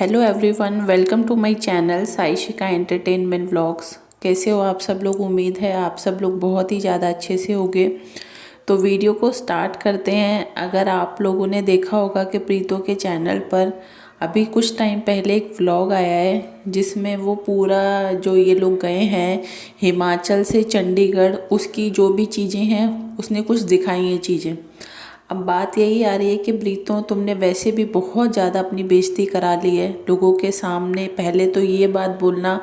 Hello everyone, welcome to my channel Saishika entertainment vlogs. कैसे हो आप सब लोग? उम्मीद है आप सब लोग बहुत ही ज़्यादा अच्छे से होंगे। तो वीडियो को स्टार्ट करते हैं। अगर आप लोगों ने देखा होगा कि प्रीतो के चैनल पर अभी कुछ टाइम पहले एक व्लॉग आया है जिसमें वो पूरा जो ये लोग गए हैं हिमाचल से चंडीगढ़, उसकी जो भी चीज़ें हैं उसने कुछ दिखाई हैं चीज़ें। अब बात यही आ रही है कि प्रीतो, तुमने वैसे भी बहुत ज़्यादा अपनी बेइज्जती करा ली है लोगों के सामने। पहले तो ये बात बोलना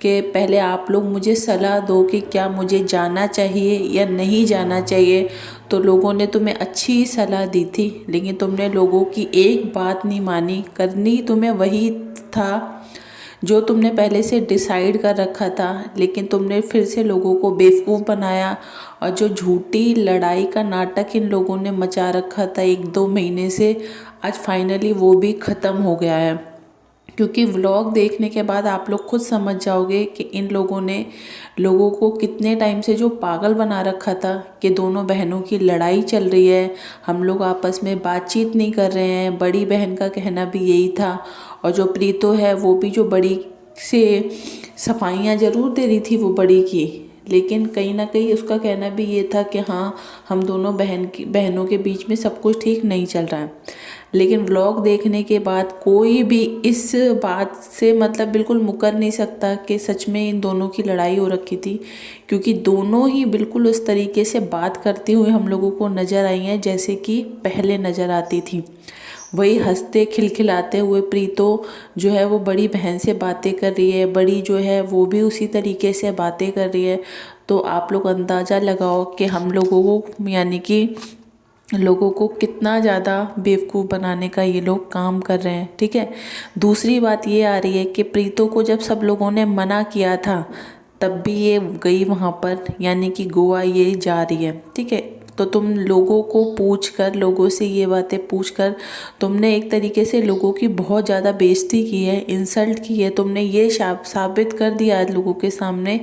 कि पहले आप लोग मुझे सलाह दो कि क्या मुझे जाना चाहिए या नहीं जाना चाहिए। तो लोगों ने तुम्हें अच्छी ही सलाह दी थी, लेकिन तुमने लोगों की एक बात नहीं मानी। करनी तुम्हें वही था जो तुमने पहले से डिसाइड कर रखा था, लेकिन तुमने फिर से लोगों को बेवकूफ़ बनाया। और जो झूठी लड़ाई का नाटक इन लोगों ने मचा रखा था 1-2 महीने से, आज फाइनली वो भी ख़त्म हो गया है। क्योंकि व्लॉग देखने के बाद आप लोग खुद समझ जाओगे कि इन लोगों ने लोगों को कितने टाइम से जो पागल बना रखा था कि दोनों बहनों की लड़ाई चल रही है, हम लोग आपस में बातचीत नहीं कर रहे हैं। बड़ी बहन का कहना भी यही था, और जो प्रीतो है वो भी जो बड़ी से सफाइयाँ ज़रूर दे रही थी वो बड़ी की, लेकिन कहीं ना कहीं उसका कहना भी ये था कि हाँ, हम दोनों बहनों के बीच में सब कुछ ठीक नहीं चल रहा है। लेकिन व्लॉग देखने के बाद कोई भी इस बात से मतलब बिल्कुल मुकर नहीं सकता कि सच में इन दोनों की लड़ाई हो रखी थी। क्योंकि दोनों ही बिल्कुल उस तरीके से बात करते हुए हम लोगों को नज़र आई हैं जैसे कि पहले नज़र आती थी। वही हंसते खिलखिलाते हुए प्रीतो जो है वो बड़ी बहन से बातें कर रही है, बड़ी जो है वो भी उसी तरीके से बातें कर रही है। तो आप लोग अंदाज़ा लगाओ कि हम लोगों को यानी कि लोगों को कितना ज़्यादा बेवकूफ़ बनाने का ये लोग काम कर रहे हैं। ठीक है, दूसरी बात ये आ रही है कि प्रीतो को जब सब लोगों ने मना किया था तब भी ये गई वहाँ पर, यानी कि गोवा ये जा रही है। ठीक है, तो तुम लोगों को पूछ कर, लोगों से ये बातें पूछ कर तुमने एक तरीके से लोगों की बहुत ज़्यादा बेइज्जती की है, इंसल्ट की है। तुमने ये साबित कर दिया आज लोगों के सामने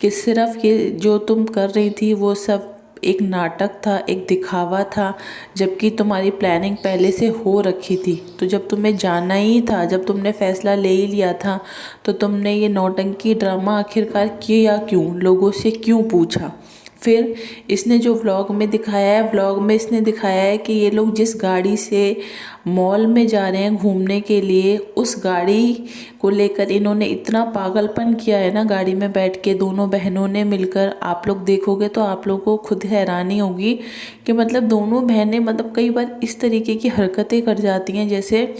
कि सिर्फ ये जो तुम कर रही थी वो सब एक नाटक था, एक दिखावा था, जबकि तुम्हारी प्लानिंग पहले से हो रखी थी। तो जब तुम्हें जाना ही था, जब तुमने फैसला ले ही लिया था, तो तुमने ये नौटंकी ड्रामा आखिरकार किया क्यों? लोगों से क्यों पूछा? फिर इसने जो व्लॉग में दिखाया है, व्लॉग में इसने दिखाया है कि ये लोग जिस गाड़ी से मॉल में जा रहे हैं घूमने के लिए, उस गाड़ी को लेकर इन्होंने इतना पागलपन किया है ना गाड़ी में बैठ के दोनों बहनों ने मिलकर। आप लोग देखोगे तो आप लोगों को खुद हैरानी होगी कि मतलब दोनों बहनें मतलब कई बार इस तरीके की हरकतें कर जाती हैं जैसे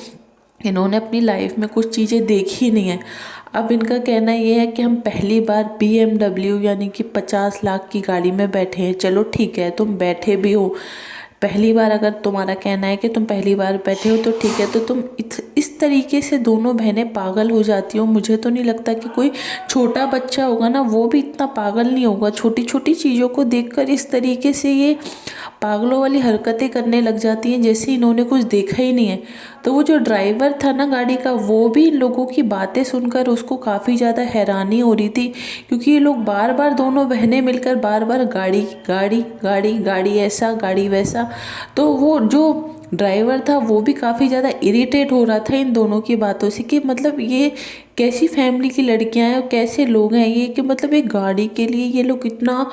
इन्होंने अपनी लाइफ में कुछ चीज़ें देखी नहीं है। अब इनका कहना ये है कि हम पहली बार BMW यानी कि 50 लाख की गाड़ी में बैठे हैं। चलो ठीक है, तुम बैठे भी हो पहली बार, अगर तुम्हारा कहना है कि तुम पहली बार बैठे हो तो ठीक है। तो तुम इस तरीके से दोनों बहनें पागल हो जाती हो। मुझे तो नहीं लगता कि कोई छोटा बच्चा होगा ना वो भी इतना पागल नहीं होगा। छोटी छोटी चीज़ों को देखकर इस तरीके से ये पागलों वाली हरकतें करने लग जाती हैं जैसे इन्होंने कुछ देखा ही नहीं है। तो वो जो ड्राइवर था ना गाड़ी का, वो भी इन लोगों की बातें सुनकर उसको काफ़ी ज़्यादा हैरानी हो रही थी, क्योंकि ये लोग बार बार दोनों बहनें मिलकर बार बार गाड़ी गाड़ी गाड़ी गाड़ी ऐसा गाड़ी वैसा। तो वो जो ड्राइवर था वो भी काफ़ी ज़्यादा इरिटेट हो रहा था इन दोनों की बातों से कि मतलब ये कैसी फैमिली की लड़कियां हैं और कैसे लोग हैं ये, कि मतलब एक गाड़ी के लिए ये लोग इतना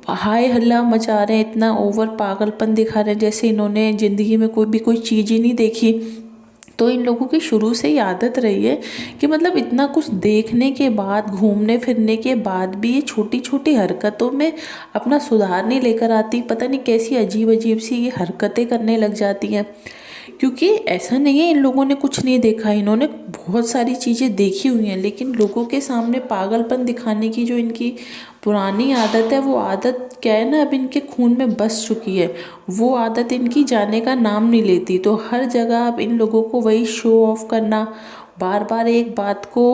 हाय हल्ला मचा रहे हैं, इतना ओवर पागलपन दिखा रहे हैं जैसे इन्होंने ज़िंदगी में कोई चीज़ ही नहीं देखी। तो इन लोगों की शुरू से ही आदत रही है कि मतलब इतना कुछ देखने के बाद, घूमने फिरने के बाद भी ये छोटी छोटी हरकतों में अपना सुधार नहीं लेकर आती। पता नहीं कैसी अजीब अजीब सी ये हरकतें करने लग जाती हैं। क्योंकि ऐसा नहीं है इन लोगों ने कुछ नहीं देखा, इन्होंने बहुत सारी चीज़ें देखी हुई हैं, लेकिन लोगों के सामने पागलपन दिखाने की जो इनकी पुरानी आदत है, वो आदत क्या है ना अब इनके खून में बस चुकी है। वो आदत इनकी जाने का नाम नहीं लेती। तो हर जगह अब इन लोगों को वही शो ऑफ करना, बार बार एक बात को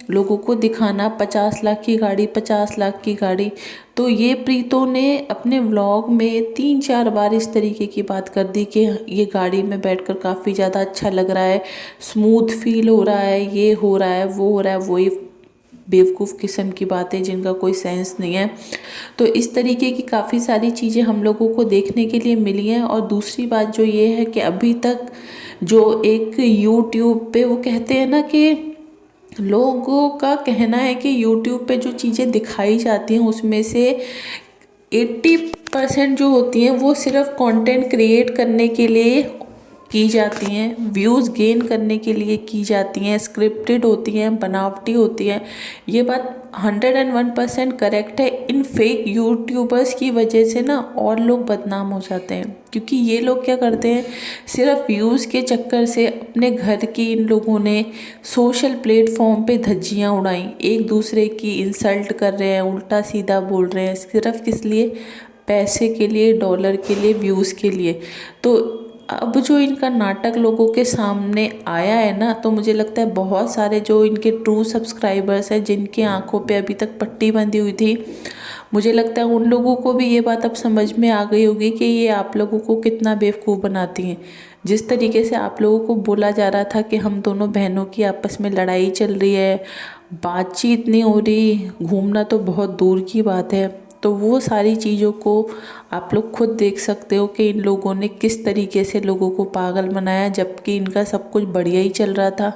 लोगों को दिखाना, 50 लाख की गाड़ी 50 लाख की गाड़ी। तो ये प्रीतो ने अपने व्लॉग में 3-4 बार इस तरीके की बात कर दी कि ये गाड़ी में बैठकर काफ़ी ज़्यादा अच्छा लग रहा है, स्मूथ फील हो रहा है, ये हो रहा है वो हो रहा है। वही बेवकूफ़ किस्म की बातें जिनका कोई सेंस नहीं है। तो इस तरीके की काफ़ी सारी चीज़ें हम लोगों को देखने के लिए मिली हैं। और दूसरी बात जो ये है कि अभी तक जो एक यूट्यूब पे वो कहते हैं ना कि लोगों का कहना है कि यूट्यूब पे जो चीज़ें दिखाई जाती हैं उसमें से 80% जो होती हैं वो सिर्फ कंटेंट क्रिएट करने के लिए की जाती हैं, व्यूज़ गेन करने के लिए की जाती हैं, स्क्रिप्टेड होती हैं, बनावटी होती हैं। ये बात 101% करेक्ट है। इन फेक यूट्यूबर्स की वजह से ना और लोग बदनाम हो जाते हैं, क्योंकि ये लोग क्या करते हैं, सिर्फ व्यूज़ के चक्कर से अपने घर की इन लोगों ने सोशल प्लेटफॉर्म पे धज्जियाँ उड़ाई, एक दूसरे की इंसल्ट कर रहे हैं, उल्टा सीधा बोल रहे हैं, सिर्फ किस लिए, पैसे के लिए, डॉलर के लिए, व्यूज़ के लिए। तो अब जो इनका नाटक लोगों के सामने आया है ना, तो मुझे लगता है बहुत सारे जो इनके ट्रू सब्सक्राइबर्स हैं, जिनकी आंखों पे अभी तक पट्टी बंधी हुई थी, मुझे लगता है उन लोगों को भी ये बात अब समझ में आ गई होगी कि ये आप लोगों को कितना बेवकूफ़ बनाती हैं। जिस तरीके से आप लोगों को बोला जा रहा था कि हम दोनों बहनों की आपस में लड़ाई चल रही है, बातचीत नहीं हो रही, घूमना तो बहुत दूर की बात है, तो वो सारी चीज़ों को आप लोग खुद देख सकते हो कि इन लोगों ने किस तरीके से लोगों को पागल बनाया, जबकि इनका सब कुछ बढ़िया ही चल रहा था,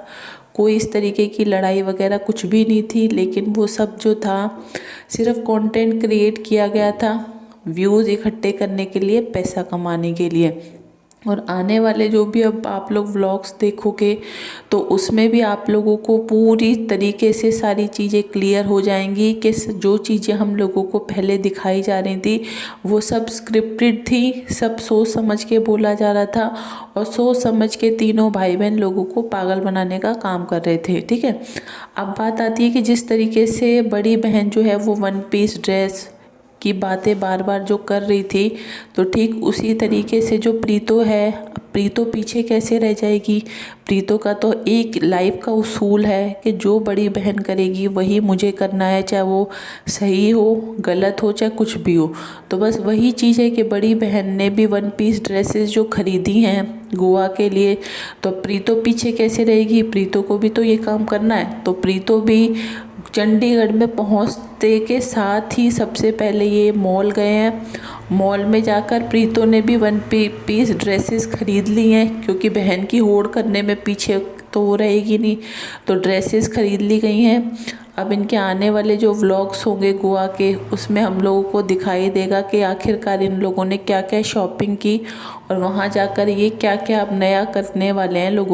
कोई इस तरीके की लड़ाई वगैरह कुछ भी नहीं थी। लेकिन वो सब जो था सिर्फ कंटेंट क्रिएट किया गया था, व्यूज़ इकट्ठे करने के लिए, पैसा कमाने के लिए। और आने वाले जो भी अब आप लोग व्लॉग्स देखोगे तो उसमें भी आप लोगों को पूरी तरीके से सारी चीज़ें क्लियर हो जाएंगी कि जो चीज़ें हम लोगों को पहले दिखाई जा रही थी वो सब स्क्रिप्टेड थी, सब सोच समझ के बोला जा रहा था, और सोच समझ के तीनों भाई बहन लोगों को पागल बनाने का काम कर रहे थे। ठीक है, अब बात आती है कि जिस तरीके से बड़ी बहन जो है वो वन पीस ड्रेस की बातें बार बार जो कर रही थी, तो ठीक उसी तरीके से जो प्रीतो है, प्रीतो पीछे कैसे रह जाएगी। प्रीतो का तो एक लाइफ का उसूल है कि जो बड़ी बहन करेगी वही मुझे करना है, चाहे वो सही हो, गलत हो, चाहे कुछ भी हो। तो बस वही चीज़ है कि बड़ी बहन ने भी वन पीस ड्रेसेस जो खरीदी हैं गोवा के लिए, तो प्रीतो पीछे कैसे रहेगी, प्रीतो को भी तो ये काम करना है। तो प्रीतो भी चंडीगढ़ में पहुंचते के साथ ही सबसे पहले ये मॉल गए हैं। मॉल में जाकर प्रीतो ने भी वन पीस ड्रेसेस खरीद ली हैं, क्योंकि बहन की होड़ करने में पीछे तो वो रहेगी नहीं, तो ड्रेसेस खरीद ली गई हैं। अब इनके आने वाले जो व्लॉग्स होंगे गोवा के, उसमें हम लोगों को दिखाई देगा कि आखिरकार इन लोगों ने क्या क्या शॉपिंग की और वहाँ जाकर ये क्या क्या अब नया करने वाले हैं लोगों